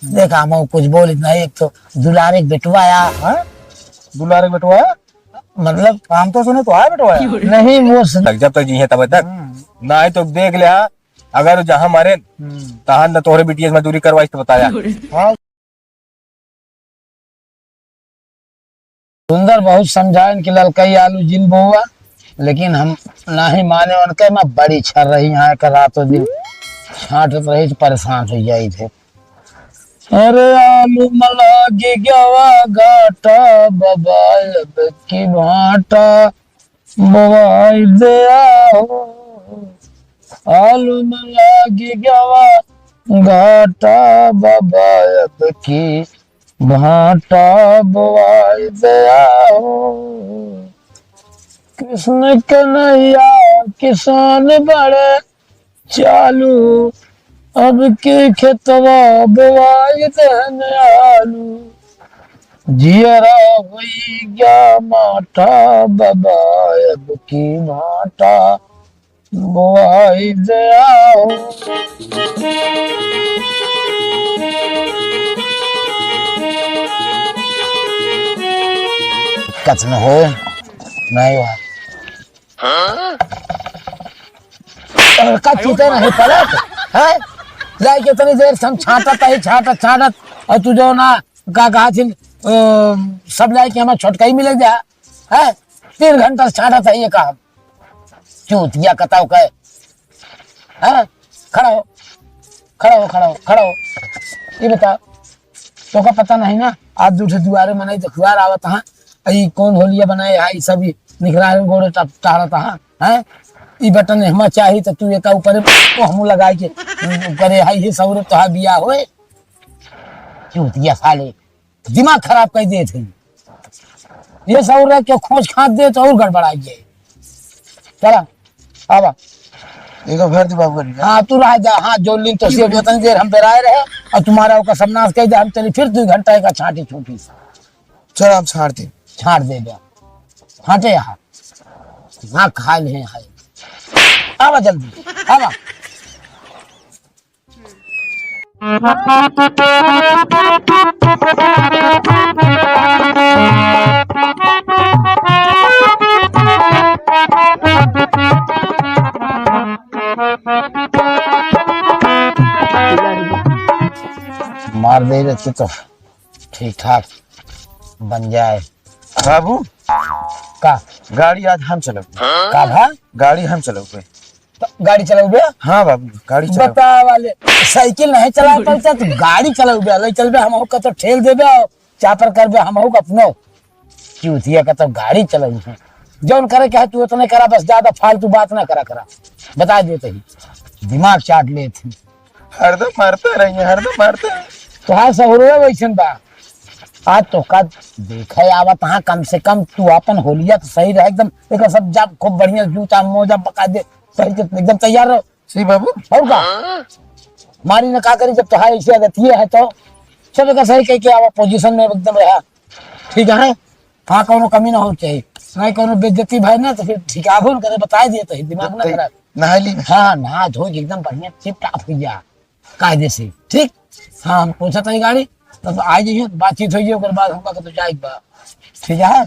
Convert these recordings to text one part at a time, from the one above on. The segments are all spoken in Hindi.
देखा हम कुछ बोल इतना एक तो दुलारे बेटवाया हाँ? दुलारे बेटवाया मतलब काम तो सुने तो है बेटवाया। नहीं वो तक जब तक जी है तब तक ना है तो देख लिया। अगर जहाँ मारे तहाँ न तोहरे बीटीएस मजदूरी करवाई तो बताया। हाँ सुंदर बहुत समझाए कि ललकई आलू जिन बोआ, लेकिन हम नहीं माने उनके मैं बड़ी छर रही यहाँ का रातों दिन छाटत रही तो परेशान हो जाई थे। अरे आलू मला गे गवा घाटा बबाल की भाटा बोवाई दे आओ आलू मला गे गवा घाटा बबाल की भाटा बोवाई दे आओ कृष्ण कन्हैया किसान बड़े चालू अब के खेतवा बोवाई देन आलू जियरा हुई क्या माटा बाबा अब की भाटा बोवाई दे आओ। दिक्कत न हो नहीं हुआ का चीते नहीं पलट है जाए कितनी देर से हम छाटत है छाटत और तू जो ना का कहा थी सब जाए कि हमें छोटका ही मिले जा है 3 घंटा से छाटत है ये काम चूतिया कताओ कहे है खड़ा हो ये बता तो का पता नहीं ना आज दूसरे दुआरे मनाई तो खुआर आवत हाँ आई कौन होलिया बनाए हाई सभी निखरा गोड़े टहरत हाँ है ई बटन हमें चाहिए तो तू एक ऊपर तो हम लगाए के करे हाई हे सौरे तो हा बिया होए चूतिया साले दिमाग खराब कर दे थे ये सौरे के खोज खाद दे तो और गड़बड़ाई जाए चला आवा एक भर दे बाबू करी। हाँ तू रह जा हाँ जो लिन तो से उतनी देर हम बेराए रहे और तुम्हारा का सबनाश कह दे हम चली फिर 2 घंटा का छाटी छूटी चल हम छाड़ते छाट दे बे छाटे यहाँ ना खा ले हाय आवा जल्दी आवा मार दे रहे तो ठीक ठाक बन जाए बाबू का गाड़ी आज हम चलोगे। का भा गाड़ी हम चलोगे। तो गाड़ी चलाओगे हाँ बाबू गाड़ी चलो। बता वाले साइकिल नहीं चला पड़ता तो गाड़ी चलाओगे ले चलबे हम का तो ठेल देबे चापर करबे हम का अपनो चूतिया का तो गाड़ी चलाई है जौन करे के है तू उतने करा बस ज्यादा फालतू बात ना करा बता देते ही दिमाग चाट ले थे हरदम मारते रहिए हरदम मारते तो हाँ सहुरे वैसन बा आज तो का देखे आवत हाँ कम से कम तू अपन होलिया तो सही रहे एकदम एक सब जब खूब बढ़िया जूता मोजा पका दे सही एकदम तैयार रहो सही बाबू और का मारी ने का करी जब तो हाई ऐसी आदत ये है तो सब का सही कह के आवा पोजीशन में एकदम रहा ठीक है हाँ कोनो कमी ना हो चाहिए नहीं कोनो बेइज्जती भाई ना तो फिर ठीक आभो करे बता दिए तो दिमाग ना खराब नहा ली हाँ नहा धो के एकदम बढ़िया टिप टाप हो गया कायदे से ठीक हाँ हम पूछा था गाड़ी तब आ जाइए बातचीत हुई ओकर बाद हमका तो जाए बा ठीक है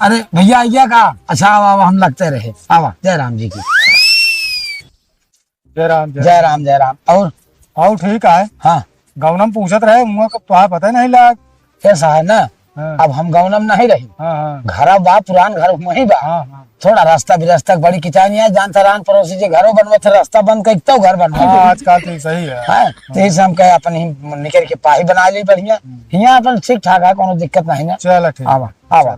अरे भैया आइया का अच्छा आवा हम लगते रहे आवा जय राम जी की जय राम जय राम और आओ ठीक है। हाँ गौनम पूछत रहे मुँह का तो पता नहीं लाग। कैसा है ना हाँ। अब हम गौनम नहीं रही हाँ हाँ घर बा पुरान घर वही बा हाँ हाँ थोड़ा रास्ता भी रास्ता बड़ी किचानी है जानता रान पड़ोसी जे घरों बनवा थे रास्ता बंद कर तो घर बनवा हाँ आजकल तो सही है। है तो इस हम कहे अपन ही निकल के पाही बना ली बढ़िया यहाँ अपन ठीक ठाक है कोनो दिक्कत नहीं ना चल ठीक आवा आवा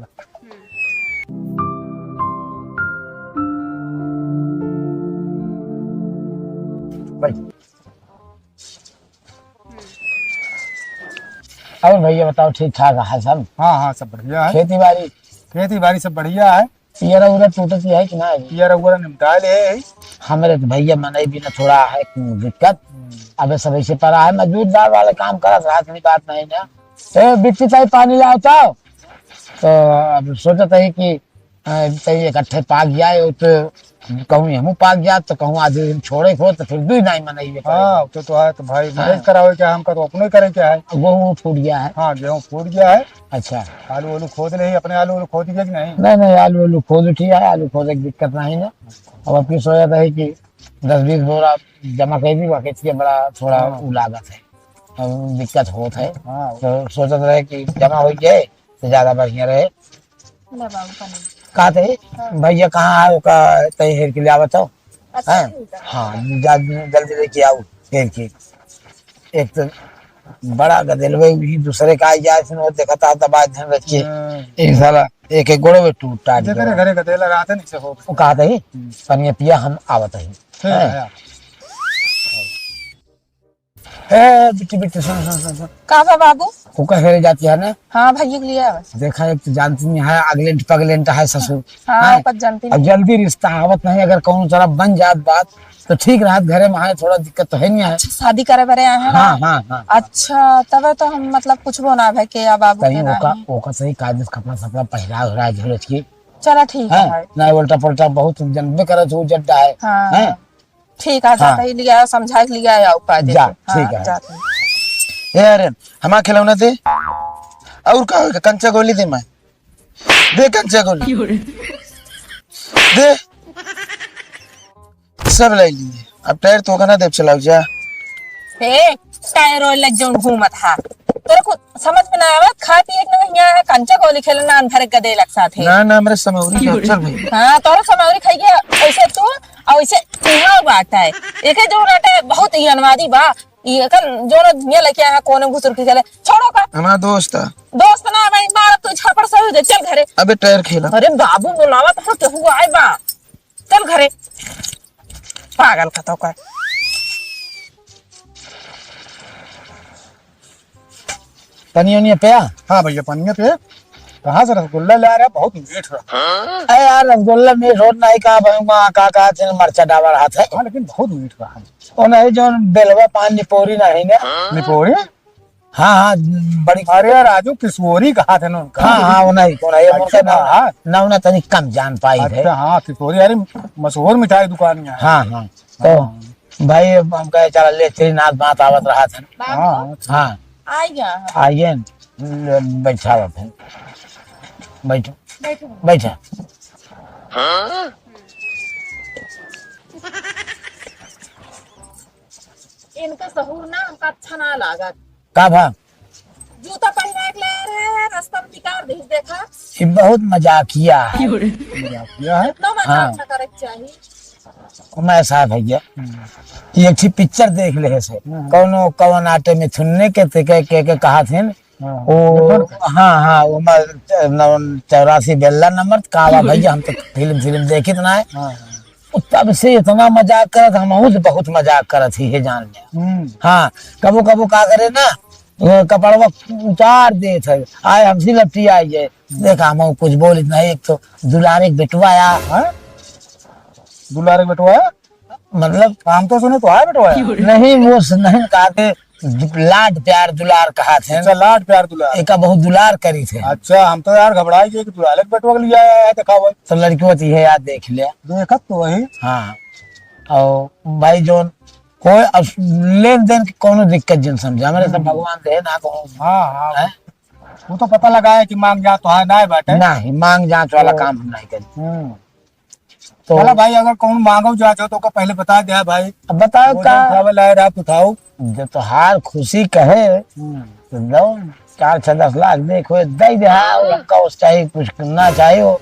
और भैया बताओ ठीक ठाक है सब हाँ हाँ सब बढ़िया है। खेती बाड़ी सब बढ़िया है। पियरा उरा टूटती है कि ना यार वगैरह निपटा ले हमारे तो भैया मन भी ना थोड़ा है दिक्कत अब सब ऐसे पड़ा है मजदूरदार वाले काम करा रात में बात नहीं ना ए बिट्टी ताई पानी लाओ तो तो अब सोचत है कि तई इकट्ठे पाक जाए तो कहूँ हमू पाक जात तो कहूँ आधे दिन छोड़े हो तो फिर भी नहीं मनइबे हाँ तो है तो भाई मैनेज करावे क्या हमका तो अपने करे क्या है। गेहूँ फूट गया है। हाँ गेहूँ फूट गया है। अच्छा आलू वालू खोद ले अपने आलू वालू खोद गया कि नहीं। नहीं नहीं आलू आलू खोद उठी है, आलू खोदे की दिक्कत नहीं है। अब अपनी सोचत है कि 10-20 बोरा जमा कर दी बाकी बड़ा थोड़ा उ लागत है, अब दिक्कत होत है। हाँ तो सोचत रहे कि जमा हो जाए तो ज्यादा बढ़िया रहे। ले बाबू पनीर। कहा थे भैया कहाँ है का तय हेर के लिए आवत हो। अच्छा हैं? ठीक है। हाँ जल्दी लेके आओ हेर के। एक तो बड़ा गदेलवे भी दूसरे का जाए वो देखा था दबा ध्यान रखिए एक साला एक एक गोड़े में टूट टाट जे गया। करे घरे गदेला रहते नहीं से हो। वो कहा था ही पनिया पिया हम आवत ही ठीक है। बिट्टी बिट्टी सुन सुन सुन सुन कहा बा बाबू? कुकर हेरे जाती है ना। हाँ भैया के लिए आवे। देखा एक तो जानती नहीं है अगलेंट पगलेंट है ससुर। हाँ हैं? ओकर जानती अब नहीं। जल्दी रिश्ता आवत नहीं, अगर कौन तरफ बन जात बात तो ठीक रहा, घरे में है थोड़ा दिक्कत तो है नहीं है। शादी करे बरे आए हैं ना? हाँ हाँ हाँ अच्छा तबे तो हम मतलब कुछ बोना भाई के या बाबू कहीं के ओका नहीं। ओका सही कागज कपड़ा सपड़ा पहरा उहरा झोलच की चलो ठीक है भाई। है ना, उल्टा पुल्टा बहुत जनबे करत हो जड्डा है। हाँ हैं? ठीक है जाता ही लिया समझा के लिया या उपाय दे। जा, ठीक है। ए अरे हमारा खिलौना दे और का कंचा गोली दे, मैं दे कंचा गोली दे सब ले लिए। अब टायर तो का ना दे चलाओ जा। ए टायर ऑयल लग जाऊं घूमत हा तेरे को समझ में ना आवे खा पिए के नहीं यहाँ कंचा गोली खेलना अंधर गदे लग साथ है। ना ना मेरे समौरी का चल भाई। हाँ तोरा समौरी खाई गया ऐसे तू और ऐसे यहाँ बात है एक जो नाटे बहुत ही अनवादी बा ये कर जो ना ये लेके आया कोने घुसर के चले छोड़ो का हमारा दोस्त है। दोस्त ना भाई मार तू छापड़ सही दे चल घरे। अबे टायर खेला। अरे बाबू बुलावा तो केहू आए बा चल घरे पागल का तो कर। पनिया उनिया पे हाँ भैया पनिया पे कहाँ से रसगुल्ला ला रहा बहुत मीठ रहा। अरे यार रसगुल्ला में रोड नहीं का भाई का मरचा डावा रहा था। हाँ लेकिन बहुत मीठ रहा। और नहीं जो बेलवा पान निपोरी नहीं ना। निपोरी हाँ हाँ बड़ी। अरे यार राजू किशोरी कहा थे ना उनका। हाँ हाँ वो नहीं कौन है अच्छा, हाँ। ना उन्हें तनी कम जान पाई थे। अच्छा हाँ किशोरी अरे मशहूर मिठाई दुकान में है। हाँ हाँ तो भाई हम कहे चला ले तेरी नाथ बात आवत रहा था। हाँ हाँ आई गया आइए बैठा है बैठो बैठा। इनका सहूर ना हमका अच्छा ना लागत। का भा जूता पहना के ले रहे हैं रास्ता में टिकार दे देखा ये बहुत मजाकिया है। किया है। इतना मजा हाँ। अच्छा करे के चाहिए। मैं साहब भैया ये एक पिक्चर देख ले से कौनो कौन आटे में थुनने के कहा थे वो। हाँ हाँ वो 84 बेल्ला नंबर कावा भैया हम तो फिल्म देखी ना है। तब से इतना मजाक करत हम से बहुत मजाक करत ही है जान ले। हाँ कबो कबो का करे ना कपड़वा उतार दे थे आए हमसे लपटी आई है देखा हम कुछ बोल इतना एक तो दुलारे बेटवा आया। दुलारे बेटवा मतलब हम तो सुने तो आया बेटवा नहीं वो नहीं कहा थे लाड प्यार दुलार कहा थे। अच्छा लाड प्यार दुलार। एक बहुत दुलार करी थे। अच्छा हम तो यार घबराई गए कि दुलारे के बेटवा के लिए आया है देखा हुआ। तो लड़की होती है यार देख लिया। देखत तो वही। हाँ और भाई जो कोई लेन देन की कोनो दिक्कत जिन समझा मेरे सब भगवान दे ना कहूँ। हाँ हाँ वो तो पता लगा है कि मांग जा तो है ना बैठे नहीं मांग जांच वाला काम हम नहीं करें। तो चलो भाई अगर कौन मांगो जांच हो तो को पहले बता दिया भाई। अब बताओ वो का जो उठावे लाए आप उठाओ। जब तो हार खुशी कहे तो दो 4-10 लाख देखो दे दे। उनका उस चाहिए कुछ करना चाहिए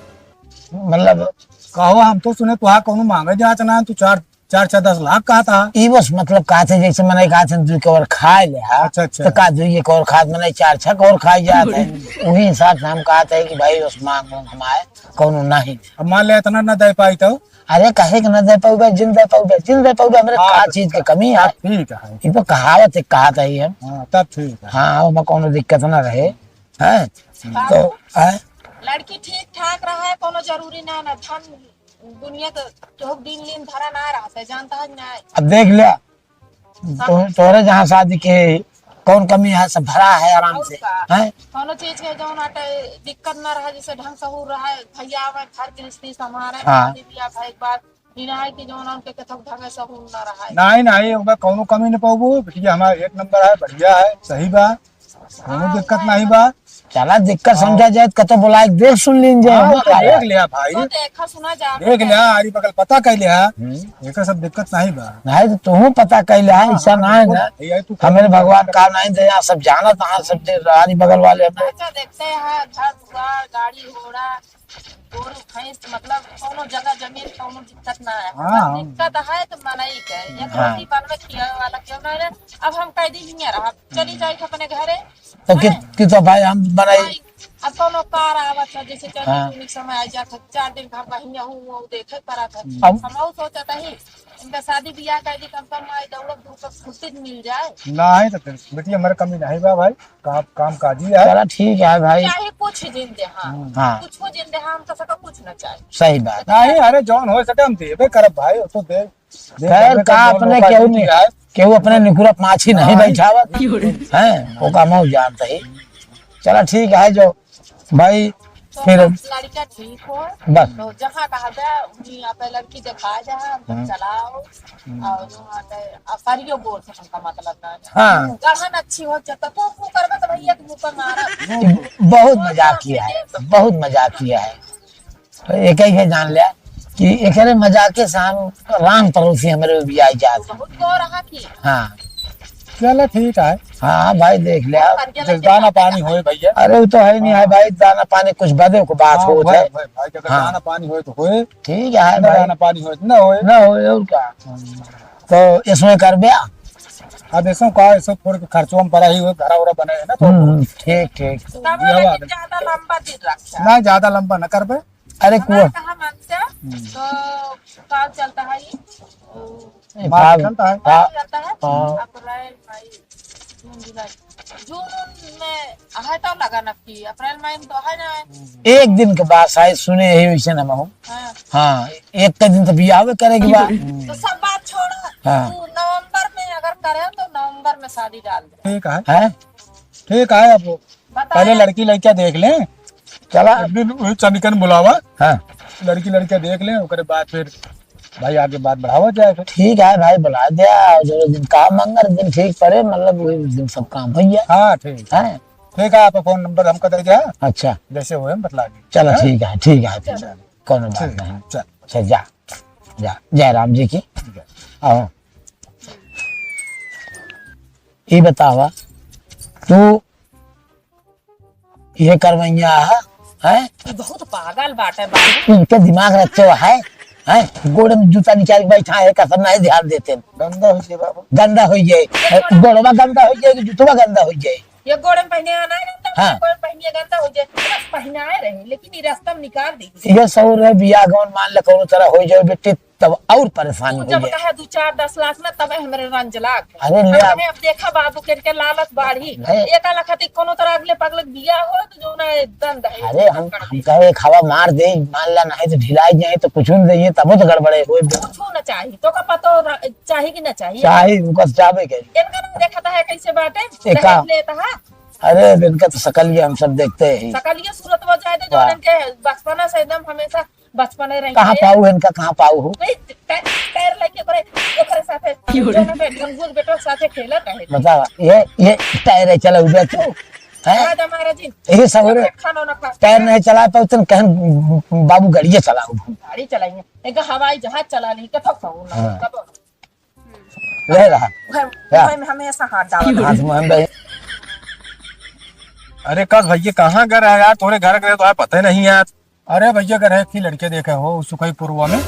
मतलब कहो हम तो सुने तो कौन मांगे जांच ना तू 4-10 लाख कहा था। ई बस मतलब कहा थे जैसे मैंने कहा था 2 कवर खाए ले। अच्छा अच्छा तो कहा 2 कवर खाद मैंने 4-6 कवर खाई जाते हैं वही हिसाब से हम कहा था कि भाई उस मांग हमारे कौन नहीं। अब मान ले इतना न दे पाई तो। अरे कहे कि न दे पाऊगा जिन दे पाऊगा मेरे का चीज की कमी है। ठीक है ये तो कहावत है कहा था ही हम। हाँ तब ठीक है। हाँ उसमें कोनो दिक्कत ना रहे हैं तो लड़की ठीक ठाक रहा है कोनो जरूरी ना ना धन दुनिया का जो दिन लीन धरा ना रहता है जानता है ना। अब देख लिया तोरे जहाँ शादी के कौन कमी है, सब भरा है आराम से है। कोनो चीज के जौन आटे दिक्कत ना रहा, जैसे ढंग से हो रहा है, भैया आवे घर गृहस्थी संभाले, हाँ। शादी ब्याह भाई एक बार ई ना है कि जौन उनके कथक ढंग से हो ना रहा है। नहीं नहीं होगा, कोनो कमी नहीं पाओगे बिटिया, हमारा 1 नंबर है, बढ़िया है, सही बा, कोनो दिक्कत नहीं बा। चला दिक्कत समझा जाए कतो बुलाए देख सुन लीजिए। हाँ, वो तो देख लिया भाई, तो देखा सुना जा देख लिया, आरी बगल पता कर लिया, एक सब दिक्कत नहीं बा। नहीं तो तुम पता कैले है, ऐसा ना है ना, भैया तू हमें भगवान का नहीं दे, यहाँ सब जाना तहाँ सब रानी बगल वाले हमें। अच्छा देखते हैं घर दुआर गाड़ी घोड़ा गोरू भैंस, मतलब कोनो जगह जमीन कोनो दिक्कत ना है। हाँ। दिक्कत है तो मनाई के एक हाँ। रोटी पान में खिया वाला क्यों ना है। अब हम कह दी नहीं रहा, चली जाए अपने घरे तो कि तो भाई हम बनाई। अब कोनो कार आवत है, जैसे हाँ। चली समय आ जात है, 4 दिन घर बहिया हूँ देखे पड़ा था। अब- हम सोचता ही इनका शादी ब्याह कर दी, कम कम आई दौड़ब धूप फुर्ती मिल जाए। नहीं तो फिर बेटिया हमारे कमी नहीं बा भाई, काम काजी है। चला ठीक है भाई। चाहे कुछ जिंदे हाँ हाँ कुछ हो जिंदे हाँ, हम तो सका कुछ ना चाहे। सही बात। नहीं अरे जौन हो सके हम देबे करब भाई, वो तो दे खैर का अपने केहू नहीं, केहू अपने निकुरा माछी नहीं बैठावत है, ओका मऊ जानता ही। चला ठीक है जो भाई, तो फिर लड़का ठीक हो बस तो जहाँ कहा जाए उन्हीं आप लड़की दिखा जाए, हम चलाओ और वहाँ पे अफरियो बोल से हमका मतलब ना है। हाँ। गढ़न अच्छी हो जाता तो मुँह करबे तो भैया के मुँह पर मारा। बहुत मजाक किया है, बहुत मजाक किया है। तो एक ही है जान लिया कि एक मजाके से हम राम पड़ोसी हमारे भी आई जाते। बहुत गौ रहा की हाँ चलो ठीक है, हाँ भाई देख लिया। जब दाना पानी होए भैया, अरे वो तो है नहीं है भाई, दाना पानी कुछ बदे को बात हाँ, हो भाई, है। भाई, भाई, अगर हाँ। दाना पानी होए तो होए, ठीक है ना भाई, दाना पानी होए तो ना होए। ना हो और क्या। तो इसमें कर दिया। अब ऐसा का ऐसा थोड़े के खर्चों में पड़ा ही हो, घरा उरा बने है ना, तो ठीक ठीक। तब दिया हुआ लेकिन ज्यादा लंबा दिन रखा ना ज्यादा लंबा न कर बे। अरे कुआ कहा मानते तो काम चलता है ये मार्च चलता है। हाँ। चलता है हाँ। अप्रैल मई जून जुलाई जून में है तो लगा नक्की, अप्रैल मई में तो है ना। एक दिन के बाद शायद सुने ही वैसे न हो। हाँ। हाँ एक का दिन तो बियाह करेगी बा। तो सब बात छोड़ो, हाँ। तू नवंबर में अगर करे तो नवंबर में शादी डाल दे। ठीक है, है ठीक है। अब बता पहले लड़की लड़किया देख लें, चला। एक दिन वही चनिकन बुलावा, हाँ लड़की लड़किया देख लें, उसके बाद फिर भाई आगे बात बढ़ावा जाए फिर। ठीक है भाई बुला दिया, जो दिन काम मंगल दिन ठीक पड़े मतलब वही दिन सब काम भैया हाँ ठीक है। ठीक है, आप फोन नंबर हमको दे दिया, अच्छा जैसे हुए हम बतला दी। चलो ठीक है ठीक है, फिर कोनो बात ठीक नहीं। है, चल। अच्छा जा जा, जय राम जी की। आओ ये बतावा तू ये करवैया है ये बहुत पागल बात है बाबू। इनके दिमाग रखे हुआ है गोड़े में जूता निकाल के बैठा है, कसर नहीं ध्यान देते। गंदा हो जाए बाबू, गंदा हो जाए, गोड़वा गंदा हो जाए, जूतवा गंदा हो जाए। ये गोड़े में पहने आना है गंदा, हाँ। गोड़े में पहने गंदा हो जाए, बस पहनाए रहे लेकिन ये रास्ता में निकाल दी। ये सौर है बिया गवन मान ले कोनो तरह हो जाए बेटी, तब और परेशानी तू हो जब जाए। कहे 2-4-10 लाख में तब हमारे रंज लाख। अरे ले आ- अब देखा बाबू के लालच बाढ़ी नहीं। 1 लाख खातिर कोनो तरह अगले पगले बिया हो तो जो ना दंड है। अरे हम कहे एक हवा मार दे, मान ला नहीं तो ढिलाई जाए तो कुछ नहीं दे, तब तो गड़बड़े हो कुछ ना चाहिए तो का पता चाहिए कि ना चाहिए। चाहे उनका जावे के। इनका ना देखा है कैसे बाटे एका। दहेज लेता है अरे इनका तो शकल ये हम सब देखते हैं। सकलिए सूरत हो जाए तो वाह। जो इनके बचपना से एकदम हमेशा बचपने रही कहाँ पाऊ इनका, कहाँ पाऊ हो पैर लेके करे ओकरे साथे दोनों पे ढंगुल बेटो साथे खेलत है। बता ये टायर है चला उबे तो है आज हमारा जी ये सवेरे खाना ना खा टायर नहीं चला पाऊ तो कहन बाबू गाड़िए चलाऊ। गाड़ी चलाएंगे एक हवाई जहाज चला नहीं के थक पाऊँ ना हाँ। कब ले रहा भाई में हमेशा हाथ डाल हाथ में हम भाई। अरे कस भैया कहाँ घर है यार, तोरे घर गए तो यार पता ही नहीं यार। अरे भैया अगर है कि लड़के देखे हो सुखई पूर्वा में।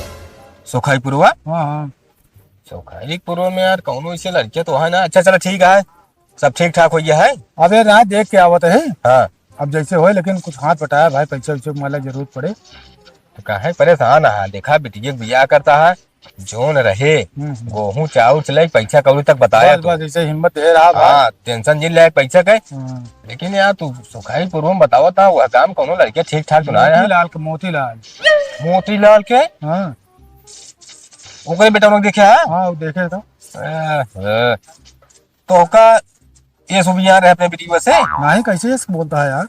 सुखाई पुरवा, हाँ हाँ, सुखाई पुरवा में यार कौनो इसे लड़के तो है ना। अच्छा चलो ठीक है, सब ठीक ठाक हो गया है। अब ये रात देख के आवत है, हाँ अब जैसे हो लेकिन कुछ हाथ बटाया भाई, पैसे वैसे माला जरूरत पड़े। तो कहा परेशान है, देखा बिटिया बियाह करता है, जोन रहे गेहूं चाउर चले पैसा कौड़ी तक बताया बस तो। बस ऐसे हिम्मत दे रहा भाई। हाँ टेंशन जिन ले पैसा के। हाँ। लेकिन यार तू सुखाई पूर्व में बताओ था वह काम कौनो लड़के ठीक ठाक तो ना है। मोतीलाल के मोतीलाल, मोतीलाल के हाँ ओकरे बेटा लोग देखे है। हाँ वो देखे तो। तो का ये सुबिया रहे अपने बेटी से। नहीं कैसे ये बोलता है यार।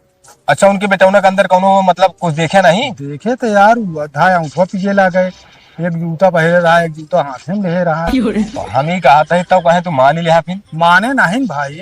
अच्छा उनके बेटौना के अंदर कौनो मतलब कुछ देखे नहीं? देखे तो यार वो आधा अंगूठा पीछे ला गए, एक जूता पहले रहा, एक जूता हाथ में ले रहा। तो हम ही कहा था तब कहे तू मान ही लिया फिर। माने नहीं भाई।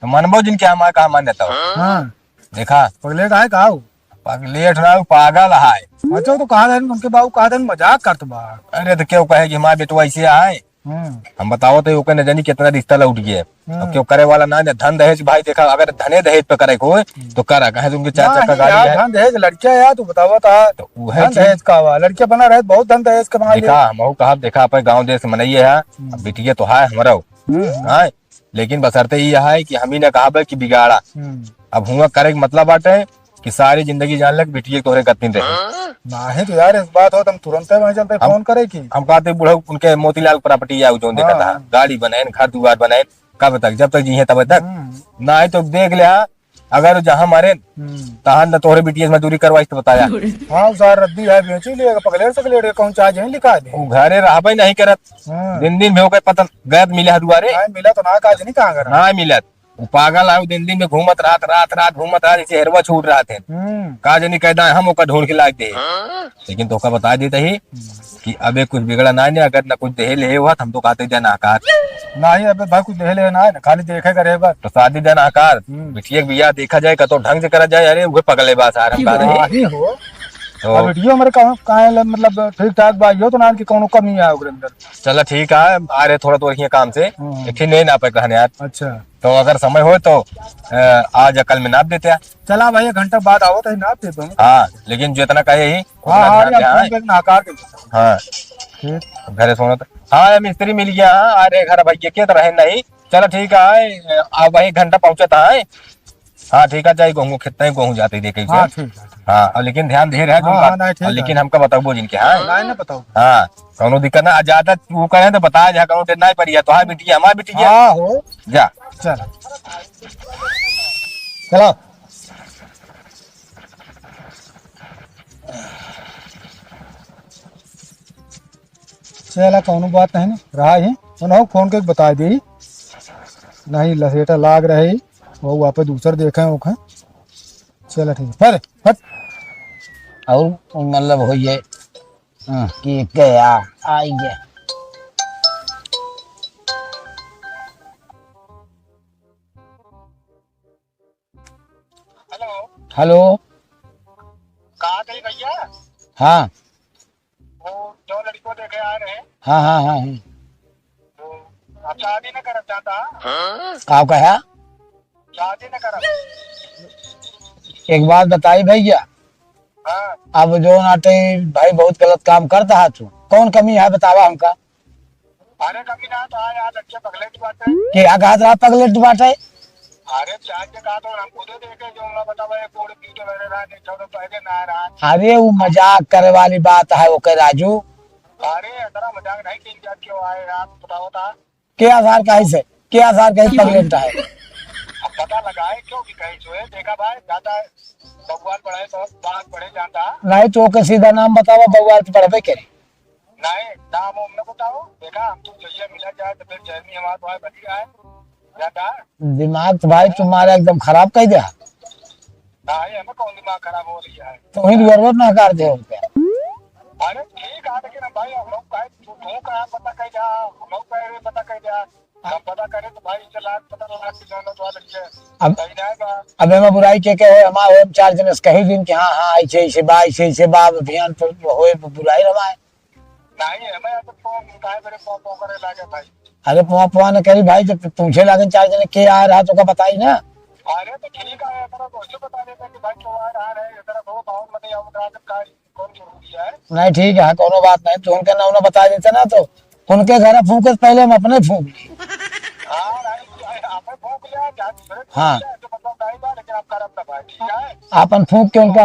तो मनबो जिनके हम कहा मान देता हूँ। हाँ देखा पगले का है कहा हो? पगलेट रहा पागल है। अच्छा तो कहा उनके बाबू कहा था मजाक करत बा। अरे तो क्यों कहे कि हमारे बेटवा ऐसे आए, हम बताओ तो ओके न जानी कितना रिश्ता लौट गया। अब क्यों करे वाला ना धन दहेज भाई देखा, अगर धने दहेज पे करे कोई तो करा कहे तुमके 4 चक्का गाड़ी है। धन दहेज लड़किया यार तू बतावा था तो वह धन दहेज का हुआ, लड़किया बना रहे बहुत धन दहेज कमा देखा हम कहा देखा अपने गाँव देश मनइये है, बेटिया तो है हमारा है, लेकिन बसरते ये है कि हम ही ने कहा कि बिगाड़ा। अब हुआ करे मतलब बाटे कि सारी जिंदगी जान लग बेटिए तोहरे कतनी रहे। नहीं तो यार इस बात हो तुम तुरंत वहीं चलते फोन करे की। हम कहते बूढ़ा उनके मोतीलाल प्रॉपर्टी है जो देखा था, गाड़ी बनाए घर दुआर बनाए, कब तक जब तक जी तब तक ना है। तो देख लिया अगर जहाँ मारे तहां न तोहरे बीटीएस मजदूरी करवाई तो बताया। हाँ सार रद्दी है बेची लिएगा पगलेर से पगलेर कौन चार्ज है लिखा दे। वो घरे रहबे नहीं करत, दिन दिन में हो गए पतन गैत मिले दुआरे मिला तो ना काज नहीं कहाँ करा। ना मिलत। वो पागल है दिन दिन में घूमत रात रात रात घूमत रात जैसे हेरवा छूट रहा थे। काज नहीं कहता हम ओका ढूंढ के लाग दे, लेकिन तो बता देते ही कि अबे कुछ बिगड़ा ना नहीं, अगर न कुछ दे ले हुआ हम तो कहते देना आकार नहीं अबे भाई कुछ दे ले ना खाली देखे करे बस। तो शादी देना आकार बिटिया बिया देखा जाए कतो ढंग से करा जाए। अरे वो पगले बात आ रहा नहीं हो तो वीडियो मेरे कहाँ मतलब ठीक ठाक बात हो तो ना की कोनो कमी है ओकरे अंदर। चलो ठीक है आ रहे थोड़ा तो काम से एक नहीं ना पे कहने यार। अच्छा तो अगर समय हो तो आज कल में नाप देते हैं। चला भाई 1 घंटा बाद आओ तो नाप दे दूँ। हाँ लेकिन जितना कहे ही आकार हाँ घरे सोना तो हाँ मिस्त्री मिल गया। अरे घर भैया के तो रहे नहीं। चलो ठीक है अब वही घंटा पहुंचता है। हाँ ठीक है चाहे गेहूँ खेत गेहूँ जाते देखे। हाँ लेकिन ध्यान दे रहे लेकिन हमका बताओ जिनके हाँ बताओ। हाँ कौनो दिक्कत ना ज्यादा वो कहे तो बता जा कौनो देर नहीं पड़ी तो हाँ बिटिया हमारी बिटिया हो जा चलो चलो चला कौनो बात नहीं रहा है उन्होंने फोन के बता दी नहीं लसेटा लाग रहे वो वहाँ पे दूसर देखे ओखे। चलो ठीक है फट और मतलब हो ये कि गया आई गया। हेलो कहाँ थे भैया? हाँ वो जो लड़की को देखे आ रहे हैं हाँ हाँ हाँ तो आप शादी न करना चाहता? का कहा? शादी न करा। एक बात बताई भैया, हाँ अब जो नाटे भाई बहुत गलत काम करता है तू, कौन कमी है बतावा हमका। अरे कभी ना तो यार लड़के पगले की बात है कि आघात रहा पगलेट बाटे। अरे चार के कहा तो हम खुद देखे जो ना बतावा ये कोड़ पीटे लगे रहा नहीं छोड़ो पहले ना रहा। अरे वो मजाक करे वाली बात है वो कह राजू। अरे इतना मजाक नहीं तीन चार क्यों आए आप बताओ था क्या आधार कहीं से क्या आधार कहीं पगलेट है। अब पता लगाए क्यों कि कहीं जो है देखा भाई जाता है भगवान पढ़ाए तो बात पढ़े जाता नहीं तो ओके सीधा नाम बतावा बउआ तो पढ़बे करे। नहीं नाम हमने बताओ देखा हम तुम जैसे मिला जाए तो फिर चैनी हमारा तो है बढ़िया है जाता दिमाग तो भाई तुम्हारा एकदम खराब कर दिया। नहीं हमें कौन दिमाग खराब हो रही है तुम ही गौरव ना कर दे अरे ठीक है लेकिन भाई हम लोग का तू का पता कह जा हम लोग का पता कह जा हम पता करें तो भाई चला पता लाख की जानो तो लगे अब सही जाएगा। अब मैं बुराई के हो हमारे हम 4 जने से कही दिन कि हाँ हाँ ऐसे बा ऐसे बा अभियान पर होए बुराई रवाए नहीं हमें तो फोन काहे मेरे फोन करे लागे भाई। अरे पुआ ने करी भाई जब पूछे लगे 4 जने के आ रहा तो का बताई ना। अरे तो ठीक है तेरा दोस्त बता देता कि भाई क्यों आ रहा है तेरा दो बाउंड में या उधर का कौन जरूरी है। नहीं ठीक है कोनो बात नहीं तो उनके नाम बता देते ना तो उनके घर फूके पहले हम अपने फूक ली। हाँ अपन फूक के उनका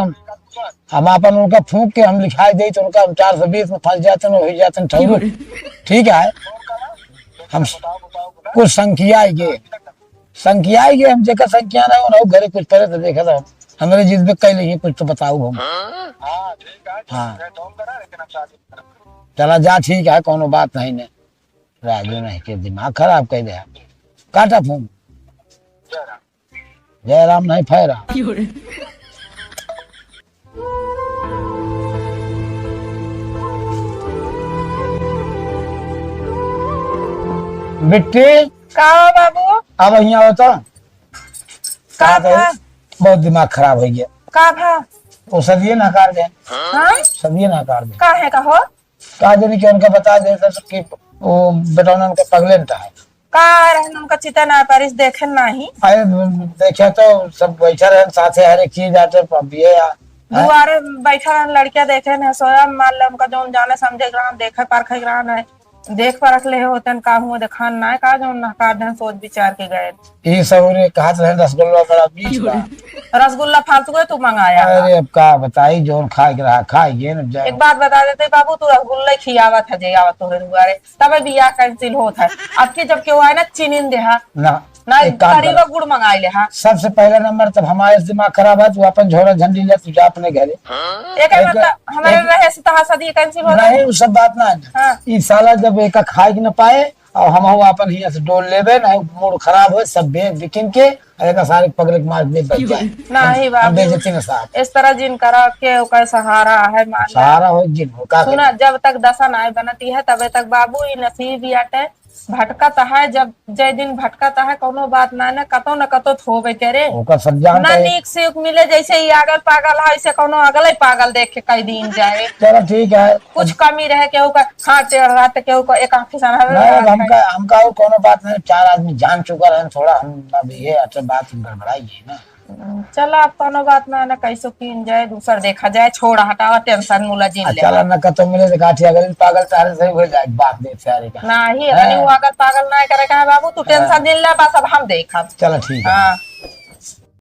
हम अपन उनका फूक के हम लिखाई दे तो उनका 420 में फंस जाते हो जाते ठहरो ठीक है। हम कुछ संख्या आएगी हम जेकर संख्या ना हो घरे कुछ पहले तो देखा था हमारे जिस भी कह ली कुछ तो बताऊ हम। हाँ चला जा ठीक है कोनो बात नहीं ने राजू नहीं के दिमाग खराब कर दिया काटा फोन। जय राम नहीं फैरा। बिट्टी का हो बाबू? अब यहाँ होता का कहा भा? बहुत दिमाग खराब हो गया। का भा? वो सदिये नकार दे, हाँ? सदिये नकार दे। का है कहो? कहा जाने कि उनका बता दे कि वो बेटा उनका पगले है। का रहन उनका चिता ना परिस देखे नहीं। अरे देखे तो सब बैठा रहे साथे, हर एक चीज आते ये दुआरे बैठा रहन लड़किया देखे न सोया मान ले उनका जौन जाने समझे ग्राम देखे परखे ग्राम है देख परख ले होतन का हुआ देखान ना का जौन ना का धन सोच विचार के गए। ये सब उन्हें कहा रहे रसगुल्ला बड़ा बीच का। रसगुल्ला फालतू का तू मंगाया। अरे अब का बताई जोन खा के रहा खाइए न जाए। एक बात बता देते बाबू तू रसगुल्ला खियावत है जयावत तोरे दुआरे तबे बियाह कैंसिल होत है। अब के जब केहू आए ना चीनिन देहा ना ना एक काम करीब कर। गुड़ मंगाई ले। हाँ सबसे पहला नंबर तब हमारे दिमाग खराब है, तू अपन झोड़ा झंडी ले तू जा अपने घरे। एक मतलब हमारे रहे से तहा सदी कैंसिल हो नहीं वो सब बात ना है। हाँ। ई साला जब एक खाए के न पाए और हम अपन हिया से डोल लेबे नहीं मूड खराब हो सब बिकिन के एक सारे पगले के मार दे बच जाए। नहीं हम बाबू बेइज्जती न साथ इस तरह जिन करा के ओकर सहारा है मान ले। सहारा हो जिन हो का सुना जब तक दशा नाय बनती है तबे तक बाबू ये नसीब ही आटे भटकत है। जब जय दिन भटकत है कोनो बात ना न कतो होबे करे ओकर सब जान ना नीक से मिले जैसे ही आगल पागल है ऐसे कोनो अगले पागल देख के कई दिन जाए। चलो ठीक है। कुछ कमी रहे केहू का हाँ टेढ़ रात केहू का एक आंखी सन नहीं हमका वो कोनो बात नहीं, 4 आदमी जान चुका है थोड़ा हम अब ये अच्छा बात गड़बड़ाई है ना। चला अब कोनो बात ना कैसो कीन जाए दूसर देखा जाए छोड़ हटावा टेंशन मुला जिन ले। चला न कतो मिले तो काठी अगर पागल तारे सही हो जाए बात दे सारे का। नहीं वो अगर पागल ना करे का है बाबू तू टेंशन जिन ले बस अब हम देखब। चलो ठीक है। हाँ